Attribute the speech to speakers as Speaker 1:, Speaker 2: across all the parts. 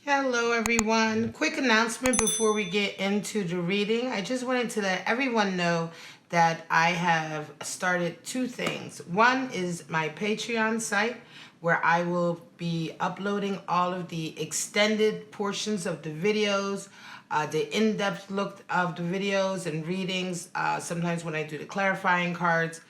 Speaker 1: Hello everyone. Quick announcement before we get into the reading. I just wanted to let everyone know that I have started two things. One is my Patreon site where I will be uploading all of the extended portions of the videos, the in-depth look of the videos and readings, sometimes when I do the clarifying cards,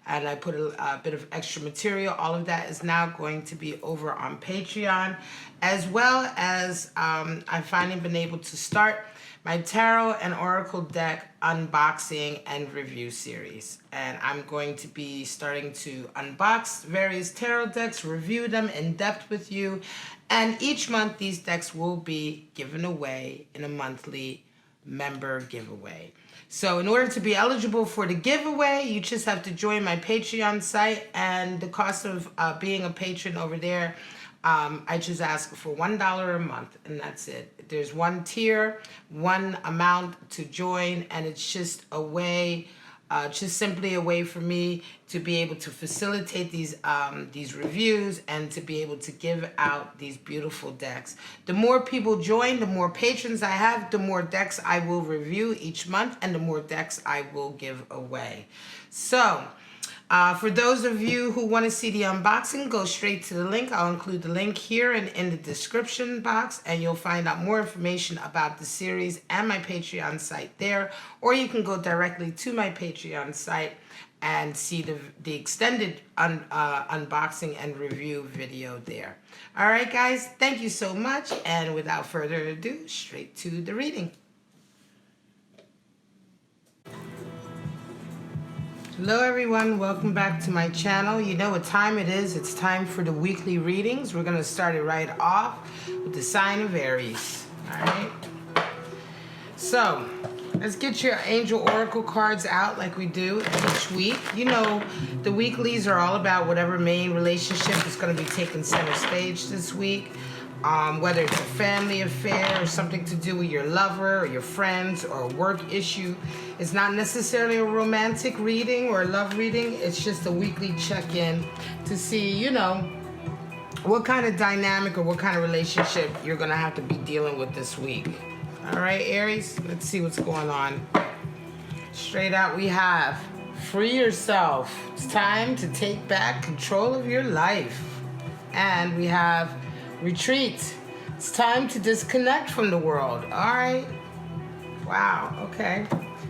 Speaker 1: and I put a bit of extra material. All of that is now going to be over on Patreon, as well as I've finally been able to start my tarot and oracle deck unboxing and review series. And I'm going to be starting to unbox various tarot decks, review them in depth with you, and each month these decks will be given away in a monthly member giveaway. So in order to be eligible for the giveaway, you just have to join my Patreon site, and the cost of being a patron over there, I just ask for $1 a month, and that's it. There's one tier, one amount to join, and it's just a way, just simply a way for me to be able to facilitate these reviews and to be able to give out these beautiful decks. The more people join, the more patrons I have, the more decks I will review each month, and the more decks I will give away. So for those of you who want to see the unboxing, go straight to the link. I'll include the link here and in the description box, and you'll find out more information about the series and my Patreon site there. Or you can go directly to my Patreon site and see the extended unboxing and review video there. All right, guys, thank you so much. And without further ado, straight to the reading. Hello everyone, welcome back to my channel. You know what time it is. It's time for the weekly readings. We're going to start it right off with the sign of Aries. Alright, so let's get your angel oracle cards out like we do each week. You know, the weeklies are all about whatever main relationship is going to be taking center stage this week. Whether it's a family affair or something to do with your lover or your friends or a work issue. It's not necessarily a romantic reading or a love reading. It's just a weekly check-in to see, you know, what kind of dynamic or what kind of relationship you're going to have to be dealing with this week. All right, Aries, let's see what's going on. Straight out, we have free yourself. It's time to take back control of your life. And we have retreat. It's time to disconnect from the world. All right. Wow. Okay.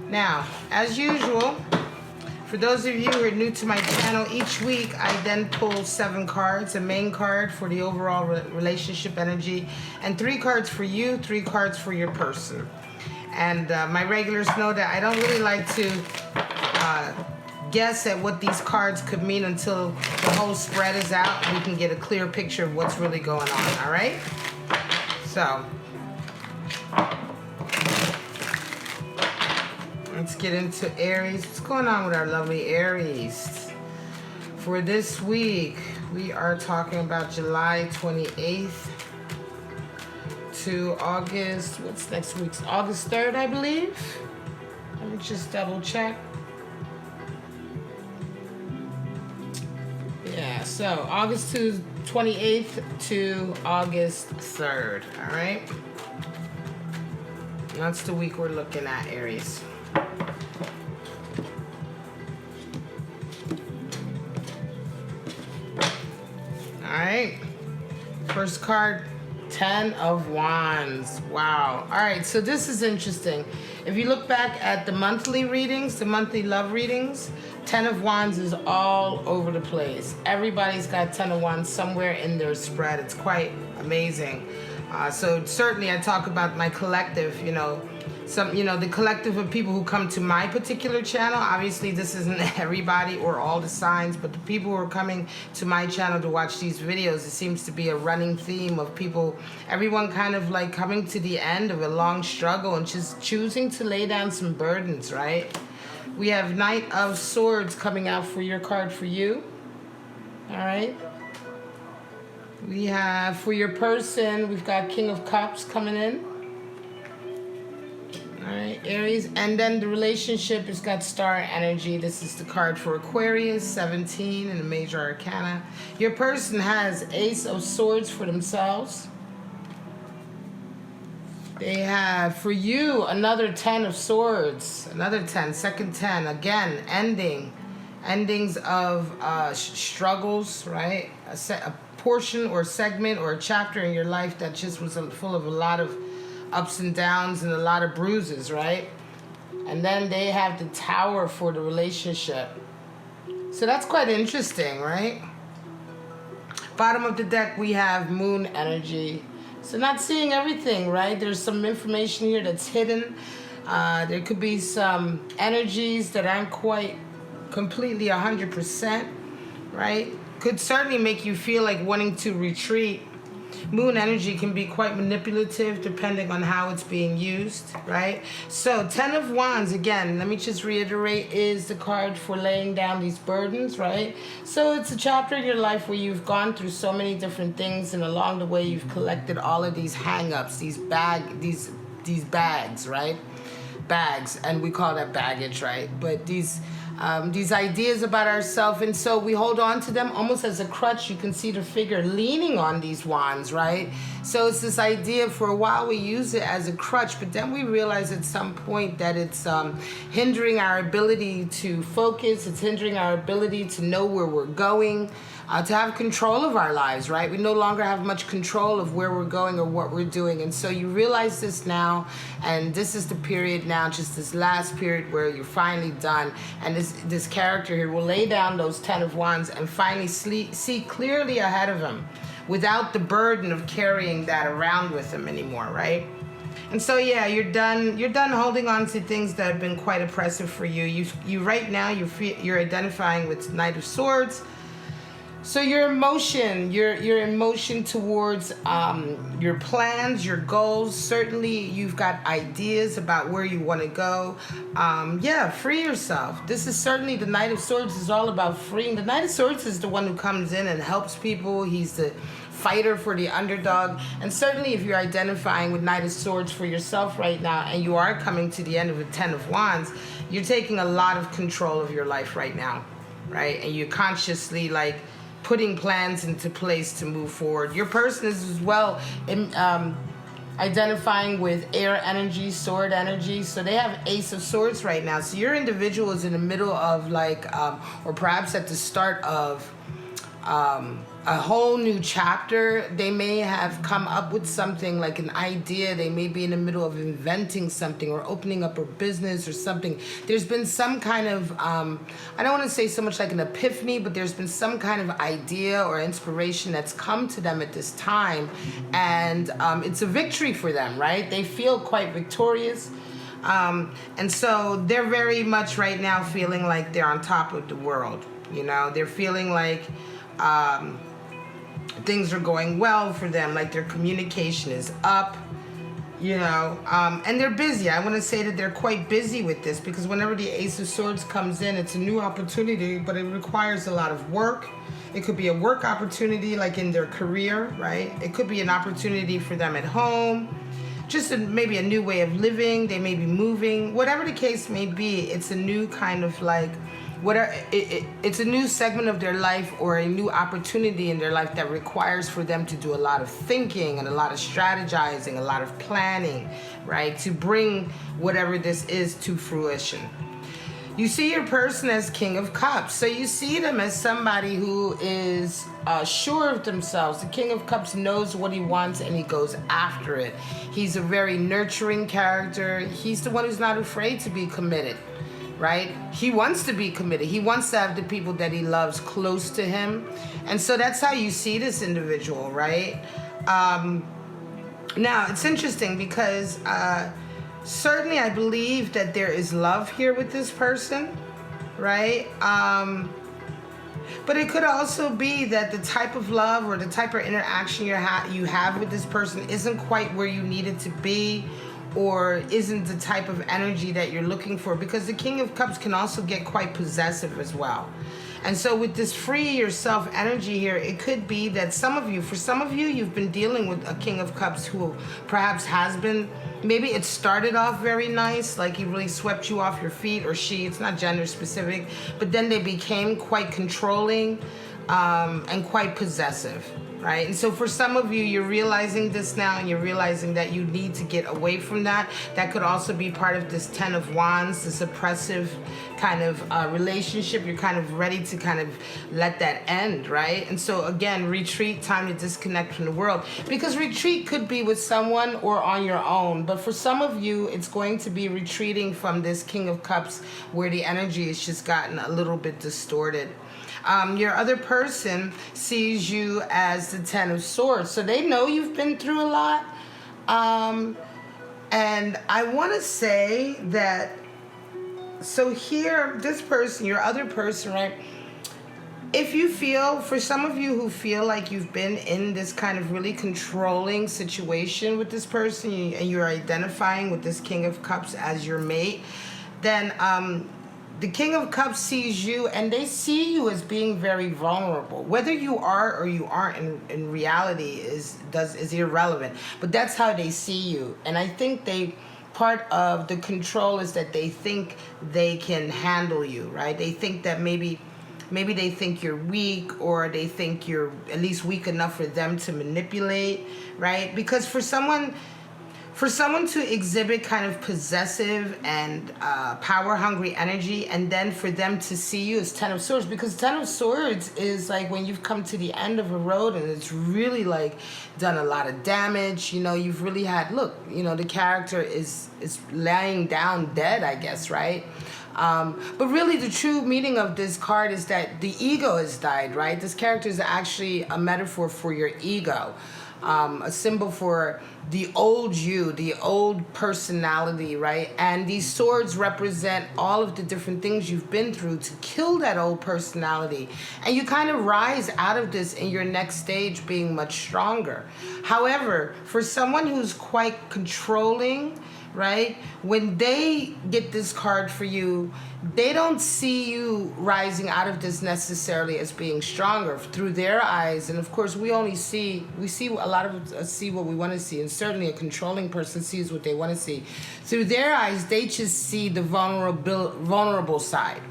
Speaker 1: Now, as usual, for those of you who are new to my channel, each week I then pull 7 cards, a main card for the overall relationship energy, and 3 cards for you, 3 cards for your person. And my regulars know that I don't really like to guess at what these cards could mean until the whole spread is out and we can get a clear picture of what's really going on. All right, so let's get into Aries. What's going on with our lovely Aries for this week? We are talking about July 28th to August, what's next week's August 3rd, I believe. Let me just double check. Yeah, so August 28th to August 3rd, all right? That's the week we're looking at, Aries. All right, first card, 10 of Wands. Wow. All right, so this is interesting. If you look back at the monthly readings, the monthly love readings, 10 of Wands is all over the place. Everybody's got 10 of Wands somewhere in their spread. It's quite amazing. So certainly I talk about my collective, you know, the collective of people who come to my particular channel. Obviously this isn't everybody or all the signs, but the people who are coming to my channel to watch these videos, it seems to be a running theme of people, everyone kind of like coming to the end of a long struggle and just choosing to lay down some burdens, right? We have Knight of Swords coming out for your card for you. All right. We have, for your person, we've got King of Cups coming in. All right, Aries. And then the relationship has got Star Energy. This is the card for Aquarius, 17 in the Major Arcana. Your person has Ace of Swords for themselves. They have, for you, another 10 of swords. Another 10, second 10. Again, endings of struggles, right? A portion or segment or a chapter in your life that just was full of a lot of ups and downs and a lot of bruises, right? And then they have the Tower for the relationship. So that's quite interesting, right? Bottom of the deck, we have Moon energy. So not seeing everything, right? There's some information here that's hidden. There could be some energies that aren't quite completely 100%, right? Could certainly make you feel like wanting to retreat. Moon energy can be quite manipulative depending on how it's being used, right? So 10 of Wands, again, let me just reiterate, is the card for laying down these burdens, right? So it's a chapter in your life where you've gone through so many different things, and along the way you've collected all of these hang-ups, these bags, right? Bags, and we call that baggage, right? But these ideas about ourselves, and so we hold on to them almost as a crutch. You can see the figure leaning on these wands, right? So it's this idea, for a while we use it as a crutch, but then we realize at some point that it's hindering our ability to focus. It's hindering our ability to know where we're going, to have control of our lives, right? We no longer have much control of where we're going or what we're doing. And so you realize this now, and this is the period now, just this last period where you're finally done. And this character here will lay down those 10 of Wands and finally see clearly ahead of him without the burden of carrying that around with him anymore, right? And so yeah, you're done holding on to things that have been quite oppressive for you. You right now you're identifying with Knight of Swords. So your emotion towards your plans, your goals, certainly you've got ideas about where you want to go. Yeah, free yourself. This is certainly, the Knight of Swords is all about freeing. The Knight of Swords is the one who comes in and helps people. He's the fighter for the underdog. And certainly if you're identifying with Knight of Swords for yourself right now, and you are coming to the end of the 10 of Wands, you're taking a lot of control of your life right now, right? And you're consciously putting plans into place to move forward. Your person is as well identifying with air energy, sword energy. So they have Ace of Swords right now. So your individual is in the middle of or perhaps at the start of a whole new chapter. They may have come up with something like an idea. They may be in the middle of inventing something or opening up a business or something. There's been some kind of, I don't want to say so much like an epiphany, but there's been some kind of idea or inspiration that's come to them at this time. And it's a victory for them, right? They feel quite victorious. And so they're very much right now feeling like they're on top of the world. You know, they're feeling like things are going well for them, like their communication is up, you know, and they're busy. I want to say that they're quite busy with this, because whenever the Ace of Swords comes in, it's a new opportunity, but it requires a lot of work. It could be a work opportunity like in their career, right? It could be an opportunity for them at home, just maybe a new way of living. They may be moving, whatever the case may be. It's a new kind of it's a new segment of their life or a new opportunity in their life that requires for them to do a lot of thinking and a lot of strategizing, a lot of planning, right, to bring whatever this is to fruition. You see your person as King of Cups. So you see them as somebody who is sure of themselves. The King of Cups knows what he wants and he goes after it. He's a very nurturing character. He's the one who's not afraid to be committed, right? He wants to be committed. He wants to have the people that he loves close to him. And so that's how you see this individual, right? Now, it's interesting because certainly I believe that there is love here with this person, right? But it could also be that the type of love or the type of interaction you have with this person isn't quite where you need it to be, or isn't the type of energy that you're looking for, because the King of Cups can also get quite possessive as well. And so with this free yourself energy here, it could be that for some of you, you've been dealing with a King of Cups who perhaps has been, maybe it started off very nice, like he really swept you off your feet, or she, it's not gender specific, but then they became quite controlling and quite possessive, right? And so for some of you, you're realizing this now, and you're realizing that you need to get away from that. That could also be part of this 10 of Wands, this oppressive kind of relationship. You're kind of ready to kind of let that end, right? And so again, retreat, time to disconnect from the world, because retreat could be with someone or on your own. But for some of you, it's going to be retreating from this King of Cups, where the energy has just gotten a little bit distorted. Your other person sees you as the 10 of Swords, so they know you've been through a lot. And I want to say that, so here, this person, your other person, right? If you feel, for some of you who feel like you've been in this kind of really controlling situation with this person, and you're identifying with this King of Cups as your mate, then the King of Cups sees you, and they see you as being very vulnerable. Whether you are or you aren't in reality is irrelevant. But that's how they see you. And I think part of the control is that they think they can handle you, right? They think that maybe they think you're weak, or they think you're at least weak enough for them to manipulate, right? Because for someone to exhibit kind of possessive and power-hungry energy, and then for them to see you as 10 of Swords, because 10 of Swords is like when you've come to the end of a road and it's really like done a lot of damage. You know, you've really had, look, you know, the character is laying down dead, I guess, right? But really the true meaning of this card is that the ego has died, right? This character is actually a metaphor for your ego. A symbol for the old you, the old personality, right? And these swords represent all of the different things you've been through to kill that old personality. And you kind of rise out of this in your next stage being much stronger. However, for someone who's quite controlling, right? When they get this card for you, they don't see you rising out of this necessarily as being stronger through their eyes. And of course, we see a lot of us see what we want to see, and certainly a controlling person sees what they want to see. Through their eyes, they just see the vulnerable side.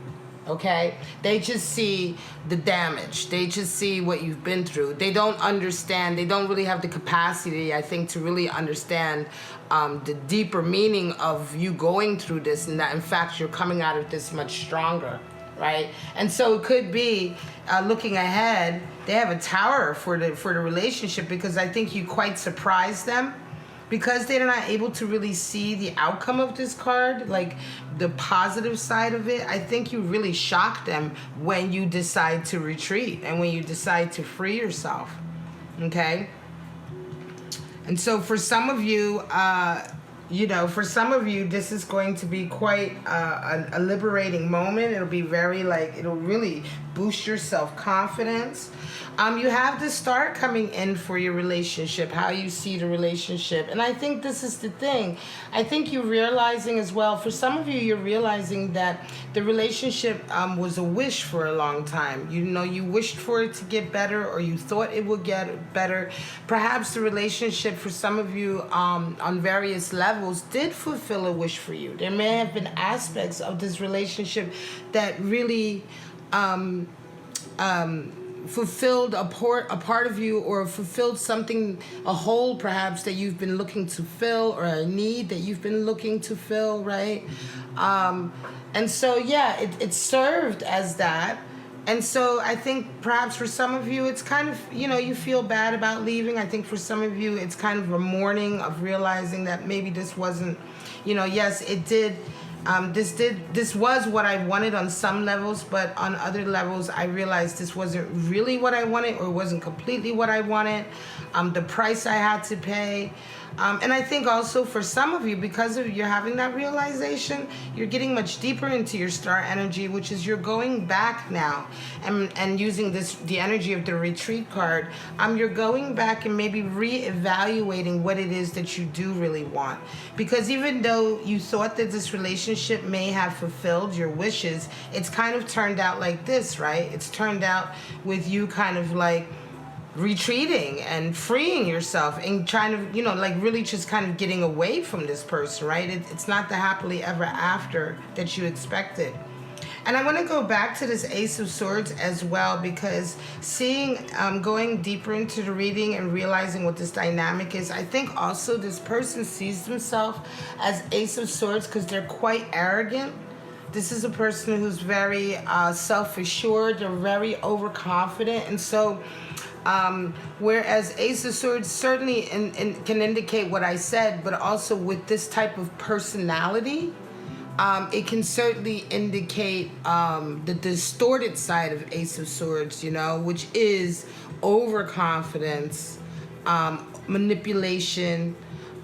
Speaker 1: Okay? They just see the damage. They just see what you've been through. They don't understand. They don't really have the capacity, I think, to really understand the deeper meaning of you going through this, and that, in fact, you're coming out of this much stronger, right? And so it could be, looking ahead, they have a tower for the relationship, because I think you quite surprised them. Because they're not able to really see the outcome of this card, like the positive side of it, I think you really shock them when you decide to retreat and when you decide to free yourself, okay? And so for some of you, this is going to be quite a liberating moment. It'll be very, it'll really boost your self-confidence. You have the star coming in for your relationship, how you see the relationship. And I think this is the thing. I think you're realizing as well, for some of you, you're realizing that the relationship was a wish for a long time. You know, you wished for it to get better, or you thought it would get better. Perhaps the relationship for some of you on various levels did fulfill a wish for you. There may have been aspects of this relationship that really fulfilled a part of you, or fulfilled something, a hole perhaps that you've been looking to fill, or a need that you've been looking to fill, right? And so, yeah, it served as that. And so I think perhaps for some of you, it's kind of, you feel bad about leaving. I think for some of you, it's kind of a mourning of realizing that maybe this wasn't, yes, it did. This was what I wanted on some levels, but on other levels, I realized this wasn't really what I wanted, or wasn't completely what I wanted. The price I had to pay. And I think also for some of you, because of you're having that realization, you're getting much deeper into your star energy, which is you're going back now and using the energy of the retreat card. You're going back and maybe reevaluating what it is that you do really want. Because even though you thought that this relationship may have fulfilled your wishes, it's kind of turned out like this, right? It's turned out with you kind of like retreating and freeing yourself and trying to, really just kind of getting away from this person, right? It's not the happily ever after that you expected. And I want to go back to this Ace of Swords as well, because seeing, going deeper into the reading and realizing what this dynamic is, I think also this person sees themselves as Ace of Swords because they're quite arrogant. This is a person who's very self-assured, they're very overconfident, and so whereas Ace of Swords certainly can indicate what I said, but also with this type of personality, it can certainly indicate the distorted side of Ace of Swords, you know, which is overconfidence, manipulation,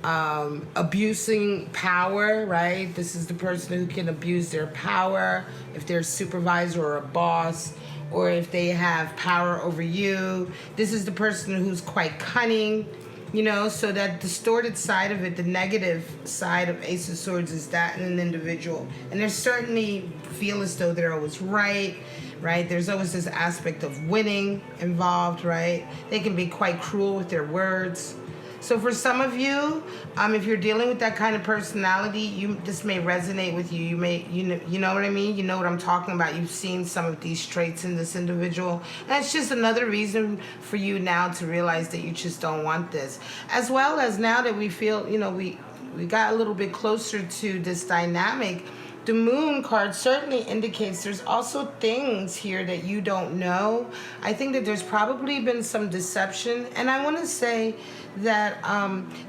Speaker 1: abusing power, right? This is the person who can abuse their power if they're a supervisor or a boss, or if they have power over you. This is the person who's quite cunning, you know, so that distorted side of it, the negative side of Ace of Swords is that in an individual. And they certainly feel as though they're always right? There's always this aspect of winning involved, right? They can be quite cruel with their words. So for some of you, if you're dealing with that kind of personality, this may resonate with you. You know what I mean? You know what I'm talking about. You've seen some of these traits in this individual. And it's just another reason for you now to realize that you just don't want this. As well as now that we feel, you know, we got a little bit closer to this dynamic, the Moon card certainly indicates there's also things here that you don't know. I think that there's probably been some deception. And I want to say that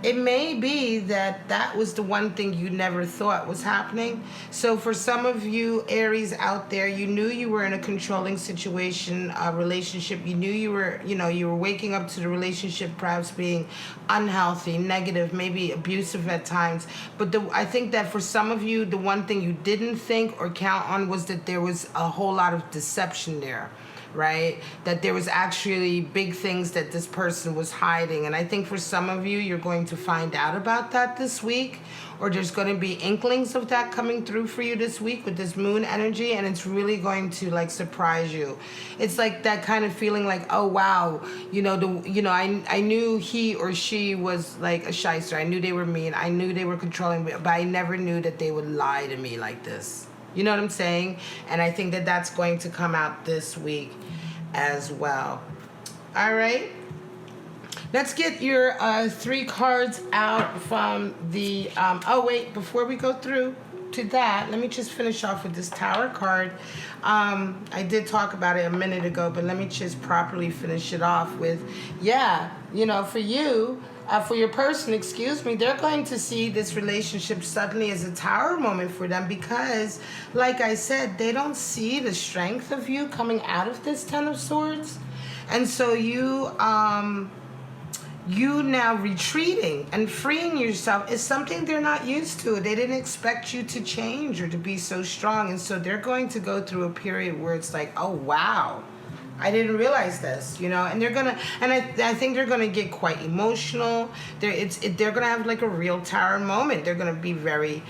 Speaker 1: it may be that that was the one thing you never thought was happening. So for some of you Aries out there, you knew you were in a controlling situation, a relationship. You knew you were waking up to the relationship perhaps being unhealthy, negative, maybe abusive at times. But I think that for some of you, the one thing you didn't think or count on was that there was a whole lot of deception there. Right? That there was actually big things that this person was hiding. And I think for some of you, you're going to find out about that this week, or there's going to be inklings of that coming through for you this week with this Moon energy, and it's really going to like surprise you. It's like that kind of feeling like, oh wow, I knew he or she was like a shyster. I knew they were mean. I knew they were controlling, but I never knew that they would lie to me like this. You know what I'm saying? And I think that that's going to come out this week as well. All right. Let's get your 3 cards out from the... oh, wait. Before we go through to that, let me just finish off with this Tower card. I did talk about it a minute ago, but let me just properly finish it off with, for you... for your person, they're going to see this relationship suddenly as a Tower moment for them because, like I said, they don't see the strength of you coming out of this Ten of Swords. And so you now retreating and freeing yourself is something they're not used to. They didn't expect you to change or to be so strong. And so they're going to go through a period where it's like, oh, wow. I didn't realize this, and they're gonna, and I think they're gonna get quite emotional. They're gonna have like a real Tower moment. They're gonna be very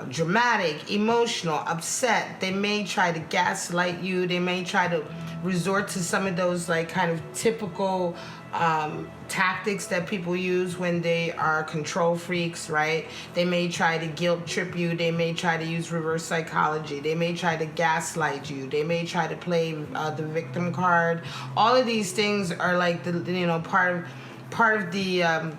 Speaker 1: dramatic, emotional, upset. They may try to gaslight you. They may try to resort to some of those like kind of typical tactics that people use when they are control freaks, right? They may try to guilt trip you. They may try to use reverse psychology. They may try to gaslight you. They may try to play the victim card. All of these things are like part of the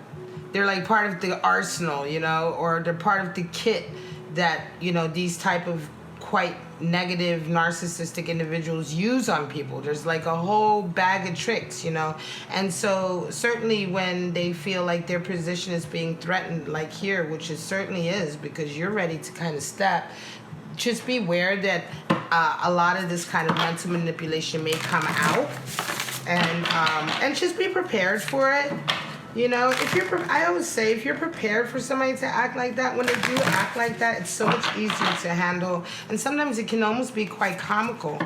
Speaker 1: they're like part of the arsenal, or they're part of the kit that these type of quite negative narcissistic individuals use on people. There's like a whole bag of tricks, and so certainly when they feel like their position is being threatened, like here, which it certainly is because you're ready to kind of step, just be aware that a lot of this kind of mental manipulation may come out, and just be prepared for it. I always say, if you're prepared for somebody to act like that, when they do act like that, it's so much easier to handle. And sometimes it can almost be quite comical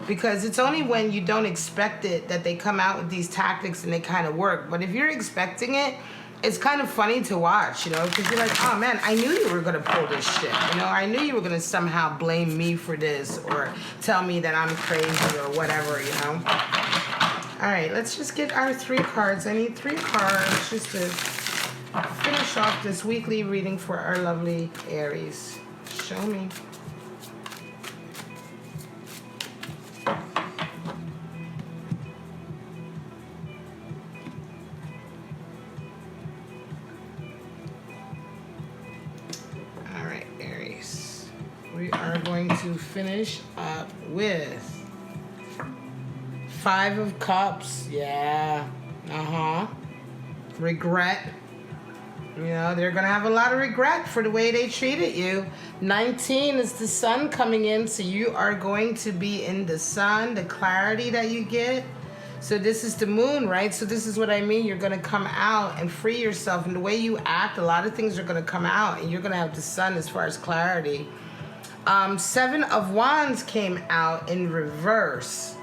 Speaker 1: because it's only when you don't expect it that they come out with these tactics and they kind of work. But if you're expecting it, it's kind of funny to watch, because you're like, oh man, I knew you were going to pull this shit. I knew you were going to somehow blame me for this or tell me that I'm crazy or whatever, All right, let's just get our 3 cards. I need 3 cards just to finish off this weekly reading for our lovely Aries. Show me. going to finish up with 5 of Cups. Yeah. Regret. You know, they're going to have a lot of regret for the way they treated you. 19 is the sun coming in, so you are going to be in the sun, the clarity that you get. So this is the moon, right? So this is what I mean. You're going to come out and free yourself. And the way you act, a lot of things are going to come out. And you're going to have the sun as far as clarity. 7 of Wands came out in reverse.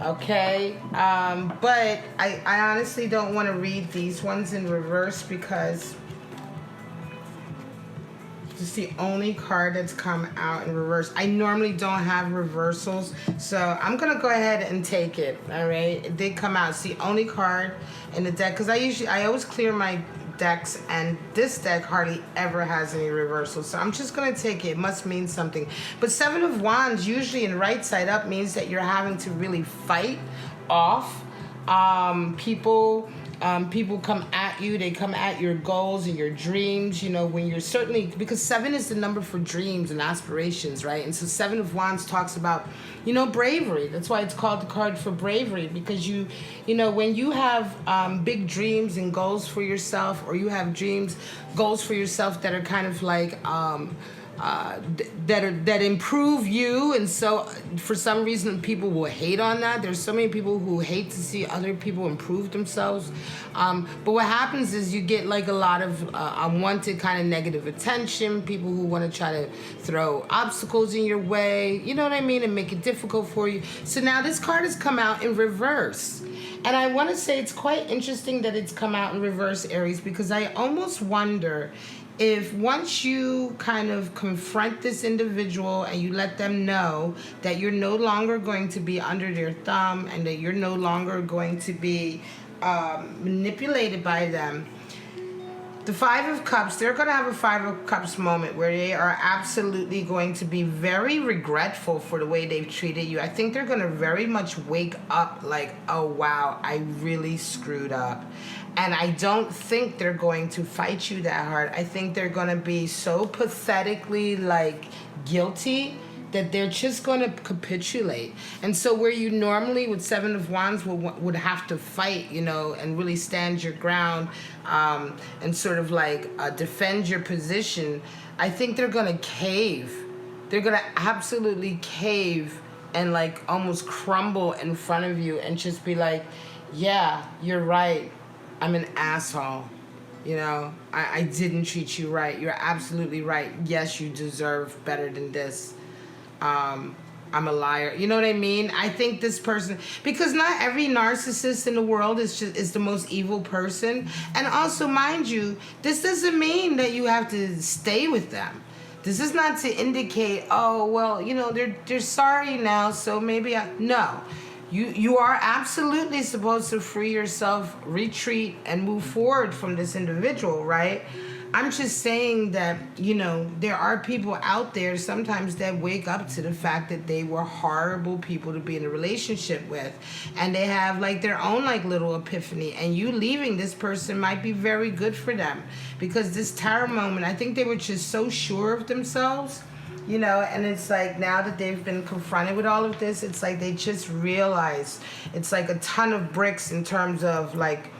Speaker 1: Okay, but I honestly don't want to read these ones in reverse because it's the only card that's come out in reverse. I normally don't have reversals, so I'm gonna go ahead and take it. All right, it did come out. It's the only card in the deck because I always clear my decks, and this deck hardly ever has any reversals, so I'm just gonna take it. It must mean something. But 7 of Wands usually in right side up means that you're having to really fight off people. People come at you. They come at your goals and your dreams, you know, when you're certainly, because 7 is the number for dreams and aspirations, right? And so 7 of Wands talks about, you know, bravery. That's why it's called the card for bravery, because you know, when you have big dreams and goals for yourself, or you have goals for yourself that are kind of like, that improve you, and so for some reason people will hate on that. There's so many people who hate to see other people improve themselves, but what happens is you get like a lot of unwanted kind of negative attention, people who want to try to throw obstacles in your way, you know what I mean, and make it difficult for you. So now this card has come out in reverse, and I want to say it's quite interesting that it's come out in reverse, Aries, because I almost wonder if once you kind of confront this individual and you let them know that you're no longer going to be under their thumb and that you're no longer going to be manipulated by them. The 5 of Cups, they're going to have a 5 of Cups moment where they are absolutely going to be very regretful for the way they've treated you. I think they're going to very much wake up like, oh, wow, I really screwed up. And I don't think they're going to fight you that hard. I think they're going to be so pathetically, like, guilty that they're just going to capitulate. And so where you normally with 7 of Wands would have to fight, you know, and really stand your ground and sort of like defend your position, I think they're going to cave. They're going to absolutely cave and like almost crumble in front of you and just be like, yeah, you're right. I'm an asshole. You know, I didn't treat you right. You're absolutely right. Yes, you deserve better than this. I'm a liar. You know what I mean? I think this person, because not every narcissist in the world is the most evil person. And also, mind you, this doesn't mean that you have to stay with them. This is not to indicate, oh, well, you know, they're sorry now, so maybe no. You are absolutely supposed to free yourself, retreat, and move forward from this individual, right? I'm just saying that, you know, there are people out there sometimes that wake up to the fact that they were horrible people to be in a relationship with. And they have like their own like little epiphany. And you leaving this person might be very good for them. Because this tarot moment, I think they were just so sure of themselves. You know, and it's like now that they've been confronted with all of this, it's like they just realize it's like a ton of bricks in terms of like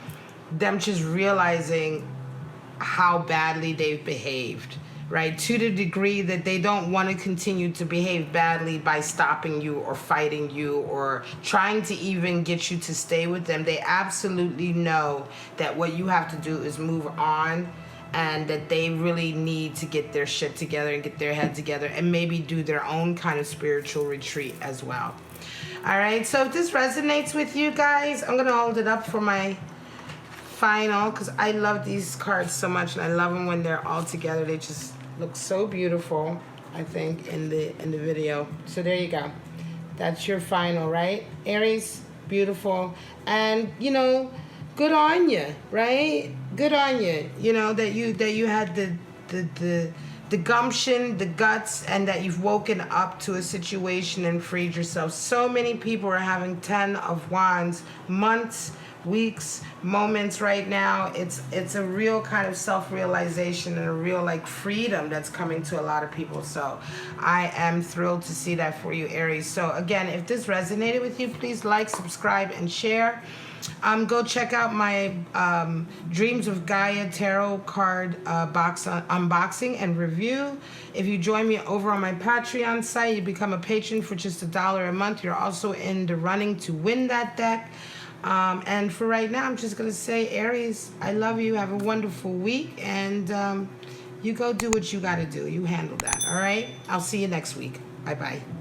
Speaker 1: them just realizing how badly they've behaved, right? To the degree that they don't want to continue to behave badly by stopping you or fighting you or trying to even get you to stay with them. They absolutely know that what you have to do is move on, and that they really need to get their shit together and get their head together and maybe do their own kind of spiritual retreat as well. All right, so if this resonates with you guys, I'm gonna hold it up for my final, because I love these cards so much, and I love them when they're all together. They just look so beautiful, I think, in the video. So there you go. That's your final, right? Aries, beautiful. And, you know, good on you, right? Good on you. You know, that you had the gumption, the guts, and that you've woken up to a situation and freed yourself. So many people are having 10 of Wands months, weeks, moments right now. It's a real kind of self-realization and a real like freedom that's coming to a lot of people. So I am thrilled to see that for you, Aries. So again, if this resonated with you, please like, subscribe, and share. Go check out my Dreams of Gaia tarot card box unboxing and review. If you join me over on my Patreon site, you become a patron for just $1 a month. You're also in the running to win that deck. And for right now, I'm just going to say, Aries, I love you. Have a wonderful week. And you go do what you got to do. You handle that. All right? I'll see you next week. Bye-bye.